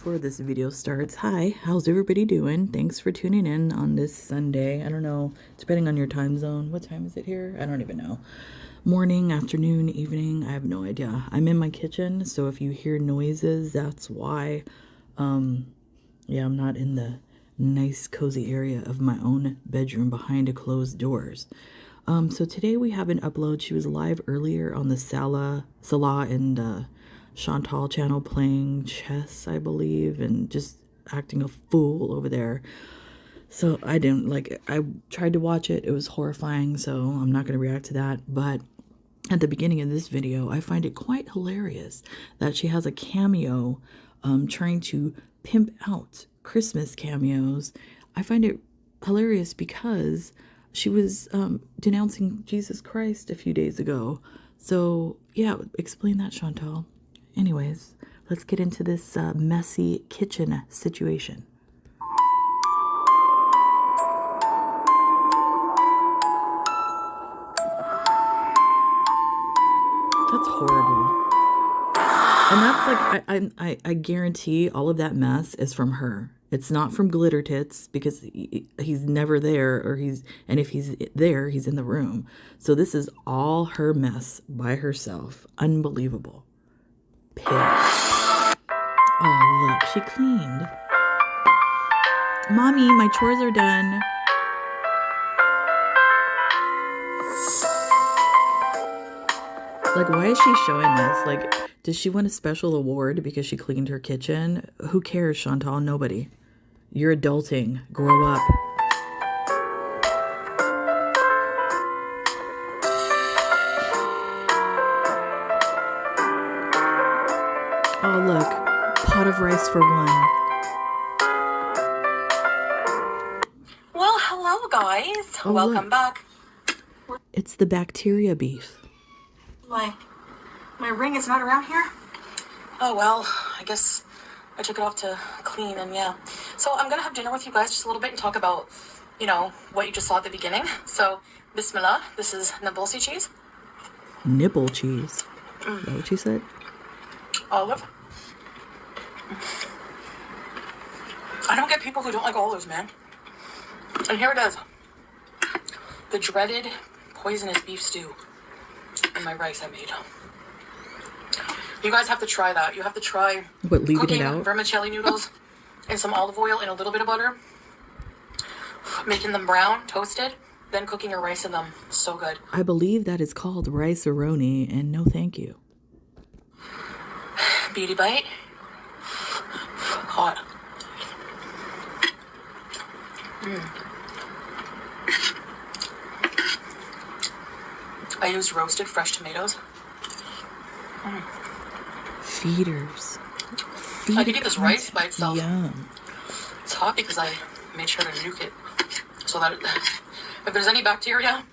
before this video starts, hi, how's everybody doing? Thanks for tuning in on this Sunday. I don't know, depending on your time zone. What time is it here? I don't even know. Morning, afternoon, evening, I have no idea. I'm in my kitchen, so if you hear noises, that's why. Yeah, I'm not in the nice cozy area of my own bedroom behind closed doors. So today we have an upload. She was live earlier on the Salah and Chantal channel playing chess, I believe, and just acting a fool over there. So I didn't like it. I tried to watch it. It was horrifying, so I'm not going to react to that. But at the beginning of this video, I find it quite hilarious that she has a cameo trying to pimp out Christmas cameos. I find it hilarious because she was denouncing Jesus Christ a few days ago. So yeah, explain that, Chantal. Anyways, let's get into this messy kitchen situation. That's horrible. And that's like, I guarantee all of that mess is from her. It's not from Glitter Tits because he's never there, and if he's there, he's in the room. So this is all her mess by herself. Unbelievable. Pig. Oh, look, she cleaned. Mommy, my chores are done. Like, why is she showing this? Like, does she win a special award because she cleaned her kitchen? Who cares, Chantal? Nobody. You're adulting. Grow up. Oh, look. Pot of rice for one. Well, hello, guys. Oh, welcome back. It's the bacteria beef. My ring is not around here? Oh, well, I guess I took it off to clean, and yeah. So I'm going to have dinner with you guys just a little bit and talk about, you know, what you just saw at the beginning. So, bismillah, this is Nabolsi cheese. Nipple cheese. Is that what you said? Olive. I don't get people who don't like olives, man. And here it is. The dreaded poisonous beef stew and my rice I made. You guys have to try that. You have to try cooking vermicelli noodles in some olive oil and a little bit of butter, making them brown, toasted, then cooking your rice in them. So good. I believe that is called rice-a-roni, and no thank you. Beauty bite. Hot. I used roasted fresh tomatoes. Feeders. I could eat this rice by itself. Yum. It's hot because I made sure to nuke it so that if there's any bacteria.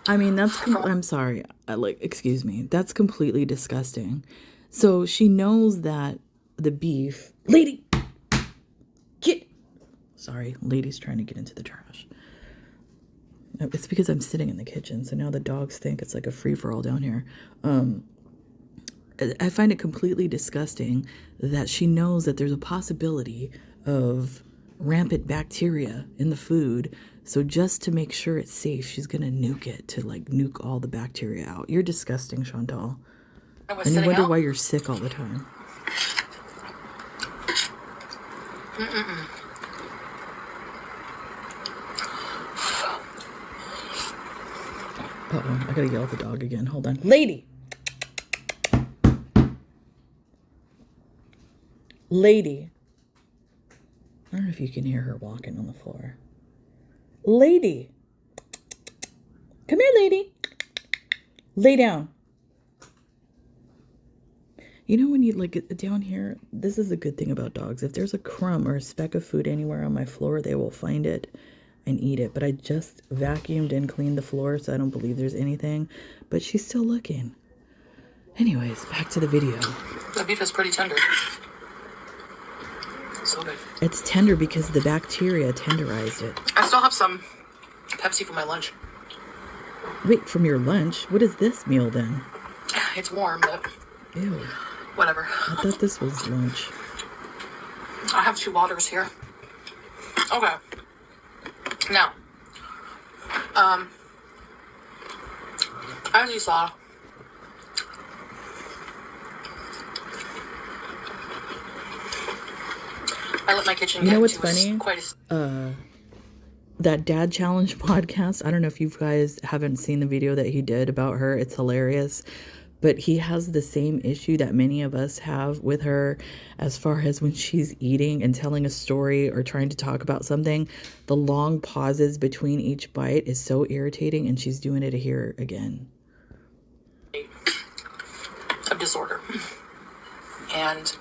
I mean, I'm sorry. Excuse me. That's completely disgusting. So she knows that the beef. Lady! Sorry, lady's trying to get into the trash. It's because I'm sitting in the kitchen, so now the dogs think it's like a free-for-all down here. I find it completely disgusting that she knows that there's a possibility of rampant bacteria in the food. So just to make sure it's safe, she's going to nuke it to like nuke all the bacteria out. You're disgusting, Chantal. And you wonder why you're sick all the time. Uh-oh, I gotta yell at the dog again. Hold on. Lady! Lady. I don't know if you can hear her walking on the floor. Lady. Come here, lady. Lay down. You know when you, like, down here, this is a good thing about dogs. If there's a crumb or a speck of food anywhere on my floor, they will find it and eat it. But I just vacuumed and cleaned the floor, so I don't believe there's anything. But she's still looking. Anyways, back to the video. The beef is pretty tender. So good. It's tender because the bacteria tenderized it. I still have some Pepsi for my lunch. Wait, from your lunch? What is this meal then? It's warm, but Ew. whatever. I thought this was lunch. I have 2 waters here. Okay. Now, as you saw, I let my kitchen You get know what's into funny? quite a... That Dad Challenge podcast. I don't know if you guys haven't seen the video that he did about her. It's hilarious. But he has the same issue that many of us have with her as far as when she's eating and telling a story or trying to talk about something. The long pauses between each bite is so irritating, and she's doing it here again. Of disorder. And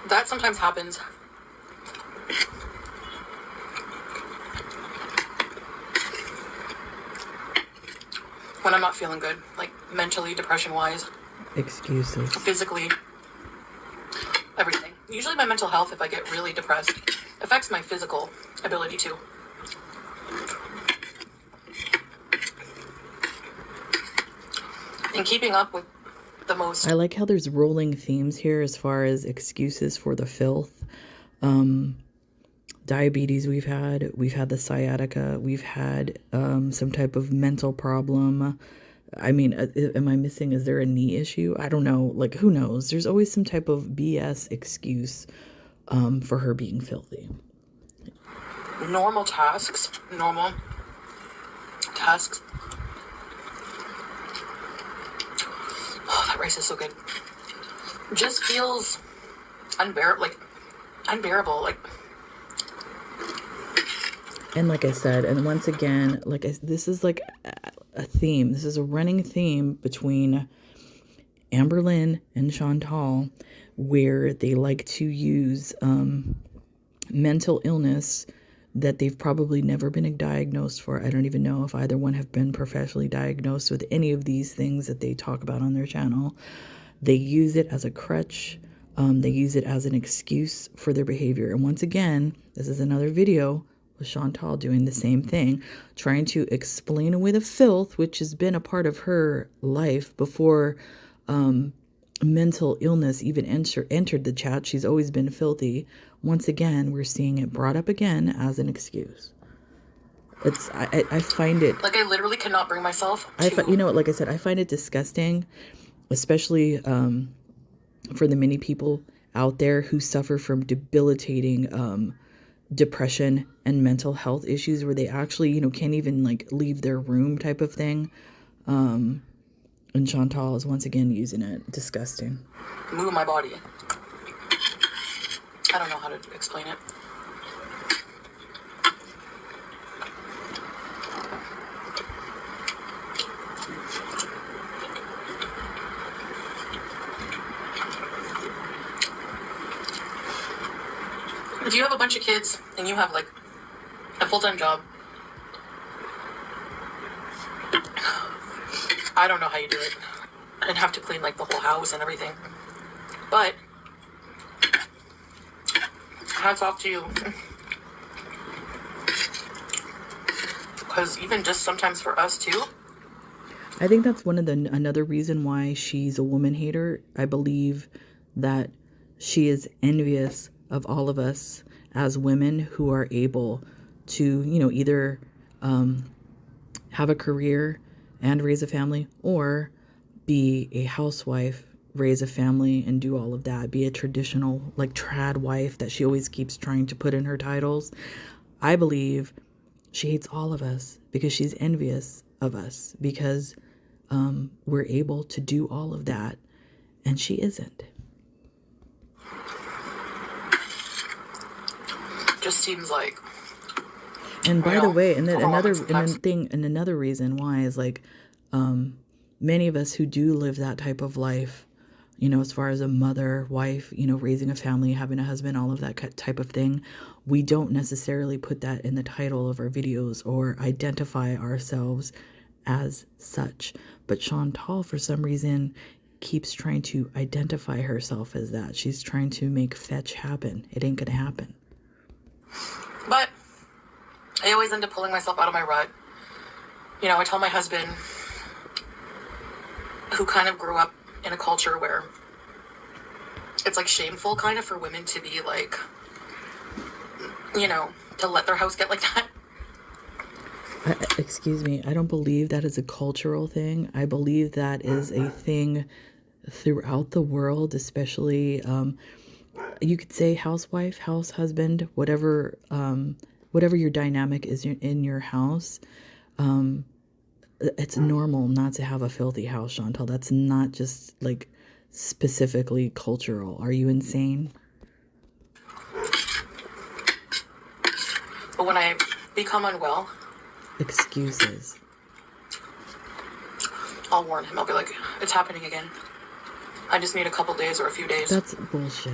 that sometimes happens when I'm not feeling good, like mentally, depression-wise, Excuses. physically, everything. Usually my mental health, if I get really depressed, affects my physical ability too. And keeping up with the most... I like how there's rolling themes here as far as excuses for the filth. Diabetes we've had the sciatica, we've had some type of mental problem. I mean, am I missing, is there a knee issue? I don't know, like, who knows? There's always some type of BS excuse for her being filthy. Normal tasks. Oh, that rice is so good. Just feels unbearable. And like I said, and once again, this is like a theme. This is a running theme between Amberlynn and Chantal, where they like to use mental illness that they've probably never been diagnosed for. I don't even know if either one have been professionally diagnosed with any of these things that they talk about on their channel. They use it as a crutch. They use it as an excuse for their behavior. And once again, this is another video with Chantal doing the same thing, trying to explain away the filth, which has been a part of her life before mental illness even entered the chat. She's always been filthy. Once again, we're seeing it brought up again as an excuse. I find it... Like, I literally cannot bring myself to... You know what, like I said, I find it disgusting, especially for the many people out there who suffer from debilitating depression and mental health issues where they actually, you know, can't even like leave their room type of thing. And Chantal is once again using it. Disgusting. Move my body. I don't know how to explain it. If you have a bunch of kids and you have like a full-time job, I don't know how you do it. And have to clean like the whole house and everything. But hats off to you. Because even just sometimes for us too. I think that's another reason why she's a woman hater. I believe that she is envious of all of us as women who are able to, you know, either have a career and raise a family, or be a housewife, raise a family, and do all of that. Be a traditional, like, trad wife that she always keeps trying to put in her titles. I believe she hates all of us because she's envious of us because we're able to do all of that, and she isn't. Just seems like... And by the way, another reason why is like, many of us who do live that type of life, you know, as far as a mother, wife, you know, raising a family, having a husband, all of that type of thing, we don't necessarily put that in the title of our videos or identify ourselves as such. But Chantal, for some reason, keeps trying to identify herself as that. She's trying to make fetch happen. It ain't gonna happen. But I always end up pulling myself out of my rut. You know, I tell my husband, who kind of grew up in a culture where it's like shameful kind of for women to be like you know, to let their house get like that. Excuse me, I don't believe that is a cultural thing. I believe that is a thing throughout the world, especially you could say housewife, house husband, whatever your dynamic is in your house. It's normal not to have a filthy house, Chantal. That's not just like specifically cultural. Are you insane? But when I become unwell, Excuses. I'll warn him. I'll be like, it's happening again. I just need a couple days or a few days. That's bullshit.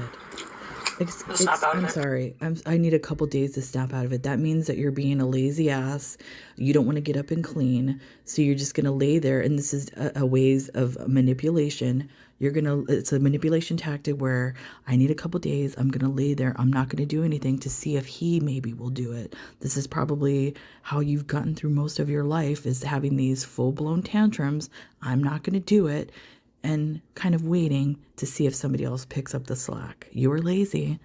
Snap out of I'm it. sorry. I need a couple days to snap out of it. That means that you're being a lazy ass. You don't want to get up and clean. So you're just going to lay there. And this is a ways of manipulation. It's a manipulation tactic where I need a couple days. I'm going to lay there. I'm not going to do anything to see if he maybe will do it. This is probably how you've gotten through most of your life, is having these full-blown tantrums. I'm not going to do it. And kind of waiting to see if somebody else picks up the slack. You were lazy.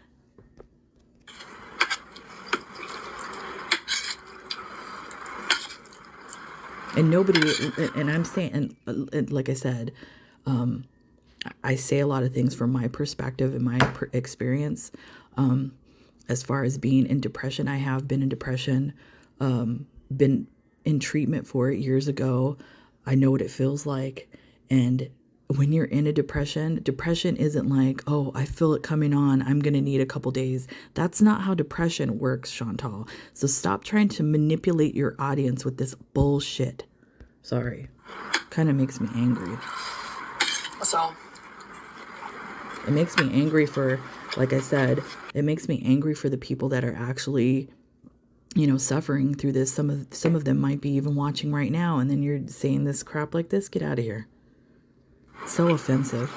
And nobody, and I'm saying, and like I said, I say a lot of things from my perspective and my experience. As far as being in depression, I have been in depression, been in treatment for it years ago. I know what it feels like. And when you're in a depression isn't like, oh, I feel it coming on, I'm going to need a couple days. That's not how depression works, Chantal. So stop trying to manipulate your audience with this bullshit. Sorry. Kind of makes me angry. So It makes me angry for, like I said, it makes me angry for the people that are actually, suffering through this. Some of them might be even watching right now, and then you're saying this crap like this. Get out of here. So offensive.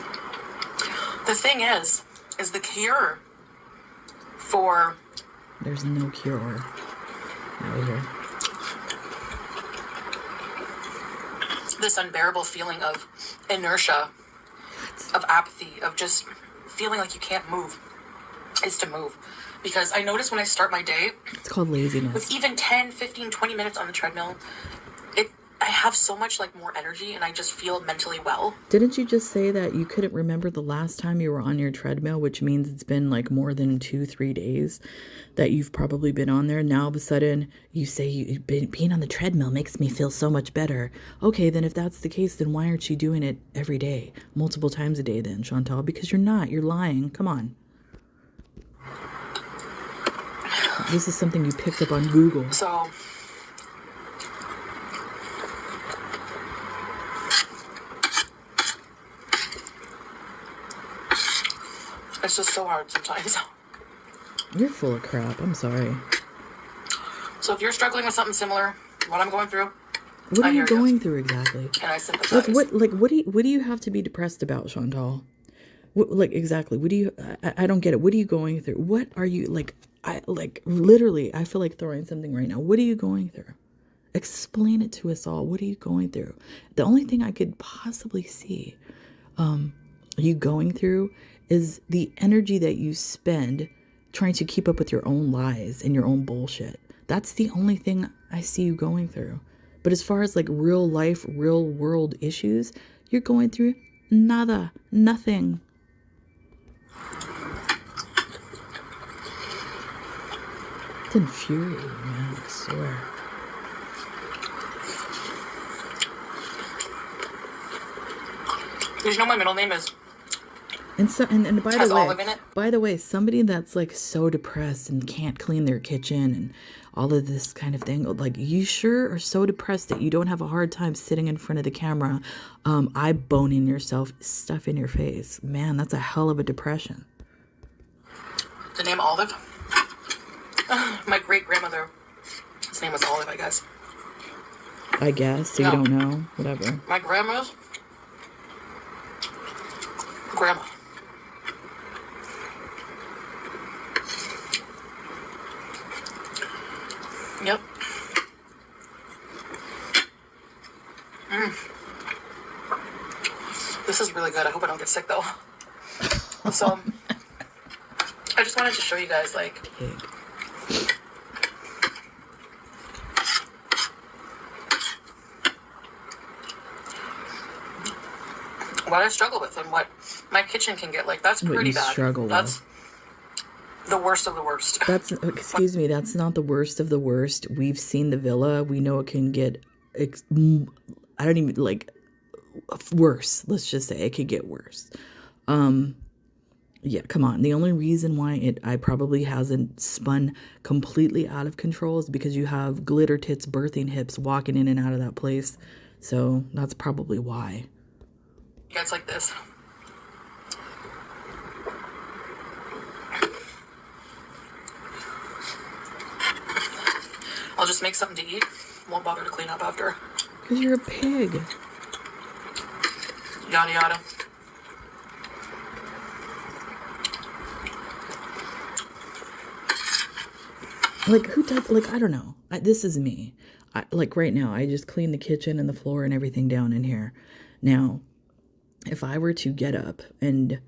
the thing is the cure for... There's no cure. Out of here. This unbearable feeling of inertia, of apathy, of just feeling like you can't move, is to move. Because I notice when I start my day, It's called laziness. with even 10, 15, 20 minutes on the treadmill, I have so much more energy, and I just feel mentally well. Didn't you just say that you couldn't remember the last time you were on your treadmill, which means it's been more than 2-3 days that you've probably been on there? Now all of a sudden you say being on the treadmill makes me feel so much better. Okay, then if that's the case, then why aren't you doing it every day, multiple times a day then, Chantal? Because you're not. You're lying. Come on. This is something you picked up on Google. So it's just so hard sometimes. You're full of crap. I'm sorry. So if you're struggling with something similar, what I'm going through, What I are you hear you. going through exactly? And I sympathize. What do you have to be depressed about, Chantal? Exactly. What do you? I don't get it. What are you going through? What are you literally? I feel like throwing something right now. What are you going through? Explain it to us all. What are you going through? The only thing I could possibly see, you going through is the energy that you spend trying to keep up with your own lies and your own bullshit. That's the only thing I see you going through. But as far as real life, real world issues, you're going through nothing. It's infuriating, man, I swear. Did you know my middle name is... And so, and by Has the way, olive in it? Somebody that's so depressed and can't clean their kitchen and all of this kind of thing, you sure are so depressed that you don't have a hard time sitting in front of the camera, eye boning yourself, stuff in your face. Man, that's a hell of a depression. The name Olive? My great-grandmother, his name was Olive, I guess. I guess, so you don't know, whatever. My grandma's grandma. Yep. This is really good. I hope I don't get sick, though. So, I just wanted to show you guys, Pig. what I struggle with and what my kitchen can get like. That's What pretty you bad. struggle That's with. the worst of the worst. That's, excuse me, that's not the worst of the worst. We've seen the villa. We know it can get, I don't even, like, worse. Let's just say it could get worse. Yeah, come on. The only reason why I probably hasn't spun completely out of control is because you have glitter tits, birthing hips walking in and out of that place. So that's probably why. It's like this. I'll just make something to eat. Won't bother to clean up after. Because you're a pig. Yada yada. Like, who does, like, I don't know. This is me. Like, right now, I just clean the kitchen and the floor and everything down in here. Now, if I were to get up and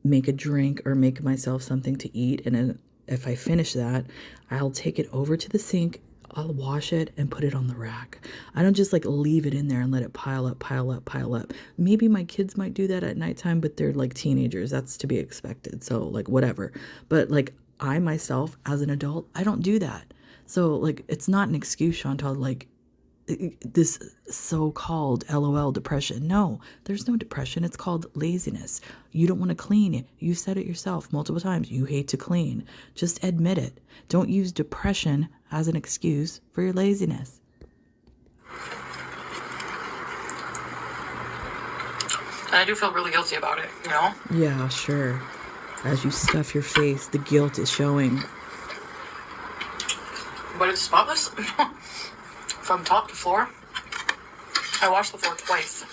make a drink or make myself something to eat, and then if I finish that, I'll take it over to the sink, I'll wash it and put it on the rack. I don't just like leave it in there and let it pile up, pile up, pile up. Maybe my kids might do that at nighttime, but they're like teenagers. That's to be expected. So like whatever. But like I myself as an adult, I don't do that. So like it's not an excuse, Chantal, like this so-called LOL depression. No, there's no depression. It's called laziness. You don't want to clean. You said it yourself multiple times. You hate to clean. Just admit it. Don't use depression as an excuse for your laziness. And I do feel really guilty about it, you know? Yeah, sure. As you stuff your face, the guilt is showing. But it's spotless. From top to floor. I washed the floor twice.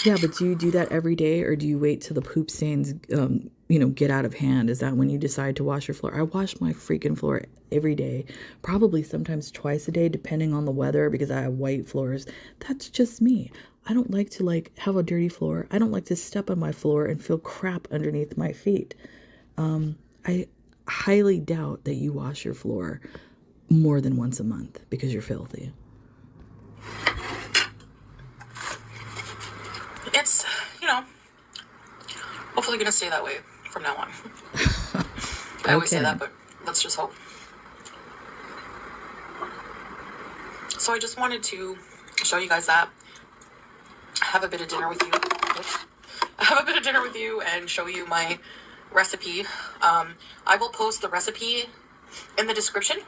Yeah, but do you do that every day, or do you wait till the poop stains, get out of hand? Is that when you decide to wash your floor? I wash my freaking floor every day, probably sometimes twice a day, depending on the weather, because I have white floors. That's just me. I don't like to like have a dirty floor. I don't like to step on my floor and feel crap underneath my feet. I highly doubt that you wash your floor more than once a month because you're filthy. It's, hopefully going to stay that way from now on. I always say that, but let's just hope. So I just wanted to show you guys that. Have a bit of dinner with you. Have a bit of dinner with you and show you my recipe. I will post the recipe in the description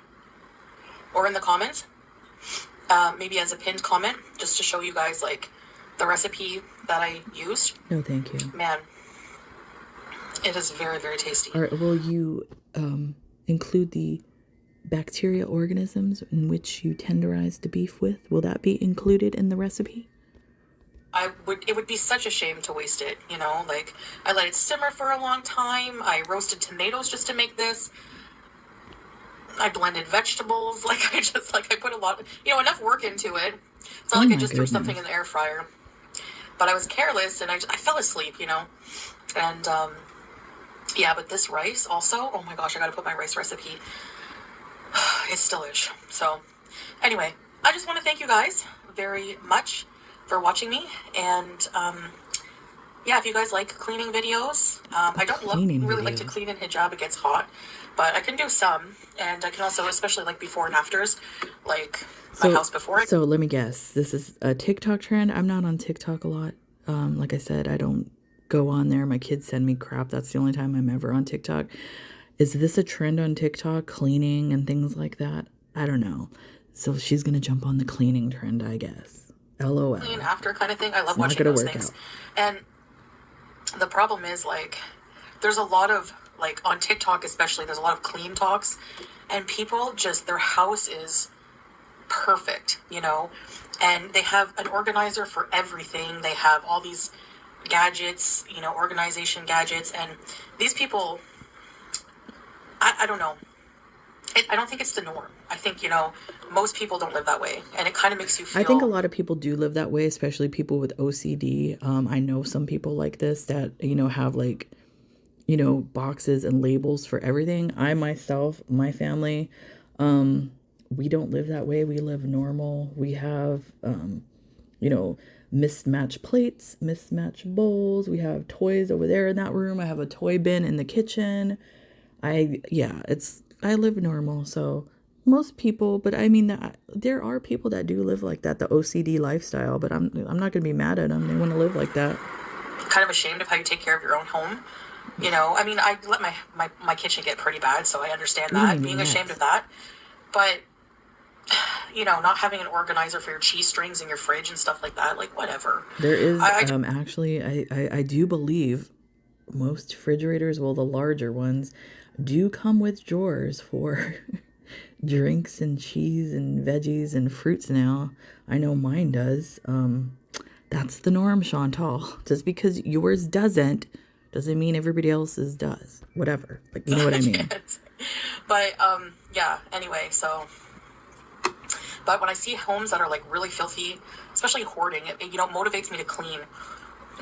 or in the comments, maybe as a pinned comment, just to show you guys like the recipe that I used. No, thank you. Man, it is very, very tasty. All right, will you include the bacteria organisms in which you tenderize the beef with? Will that be included in the recipe? It would be such a shame to waste it, like I let it simmer for a long time. I roasted tomatoes just to make this. I blended vegetables. I put a lot, enough work into it. It's not like I just threw something in the air fryer, but I was careless and I fell asleep, and, yeah, but this rice also, oh my gosh, I got to put my rice recipe. It's delish. So anyway, I just want to thank you guys very much for watching me, and yeah, if you guys like cleaning videos, I don't really like to clean in hijab. It gets hot, but I can do some, and I can also, especially like before and afters, like my house before it. So let me guess, this is a TikTok trend. I'm not on TikTok a lot. Like I said, I don't go on there. My kids send me crap. That's the only time I'm ever on TikTok. Is this a trend on TikTok, cleaning and things like that? I don't know. So she's gonna jump on the cleaning trend, I guess. LOL. Clean after kind of thing. I love watching those things. And the problem is, like, there's a lot of, like, on TikTok especially, there's a lot of clean talks, and people just, their house is perfect, and they have an organizer for everything. They have all these gadgets, organization gadgets, and these people, I don't know. I don't think it's the norm. I think, most people don't live that way. And it kind of makes you feel... I think a lot of people do live that way, especially people with OCD. I know some people like this that, have like, boxes and labels for everything. I myself, my family, We don't live that way. We live normal. We have, you know, mismatched plates, mismatched bowls. We have toys over there in that room. I have a toy bin in the kitchen. I live normal. So most people, but I mean, there are people that do live like that, the OCD lifestyle, but I'm not going to be mad at them. They want to live like that. Kind of ashamed of how you take care of your own home. You know, I mean, I let my kitchen get pretty bad, so I understand What do you that, mean being ashamed of yet? that. But, you know, not having an organizer for your cheese strings in your fridge and stuff like that, like, whatever. There is I actually, I do believe most refrigerators, well, the larger ones, do come with drawers for drinks and cheese and veggies and fruits now. I know mine does. That's the norm, Chantal. Just because yours doesn't mean everybody else's does. Whatever. But you know what I mean. but, yeah, anyway, so. But when I see homes that are like really filthy, especially hoarding, it you know, motivates me to clean.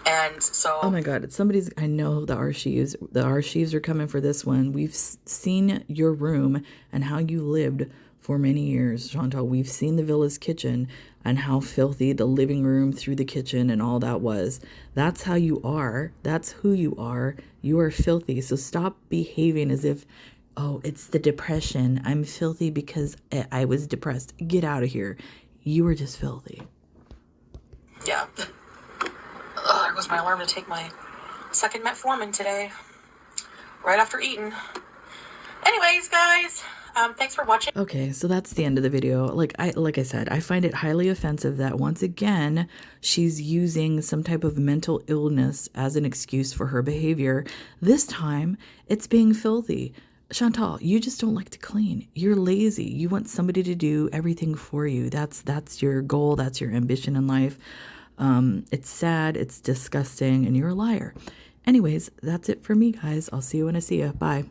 And Oh so, my God, I know the archives are coming for this one. We've seen your room and how you lived for many years, Chantal. We've seen the villa's kitchen and how filthy the living room through the kitchen and all that was. That's how you are. That's who you are. You are filthy. So stop behaving as if, oh, it's the depression. I'm filthy because I was depressed. Get out of here. You were just filthy. yeah. There was my alarm to take my second metformin today, right after eating. Anyways, guys, thanks for watching. Okay, so that's the end of the video. Like I said, I find it highly offensive that once again she's using some type of mental illness as an excuse for her behavior. This time, it's being filthy. Chantal, you just don't like to clean. You're lazy. You want somebody to do everything for you. That's your goal. That's your ambition in life. It's sad. It's disgusting, and you're a liar. Anyways, that's it for me, guys. I'll see you when I see you. Bye.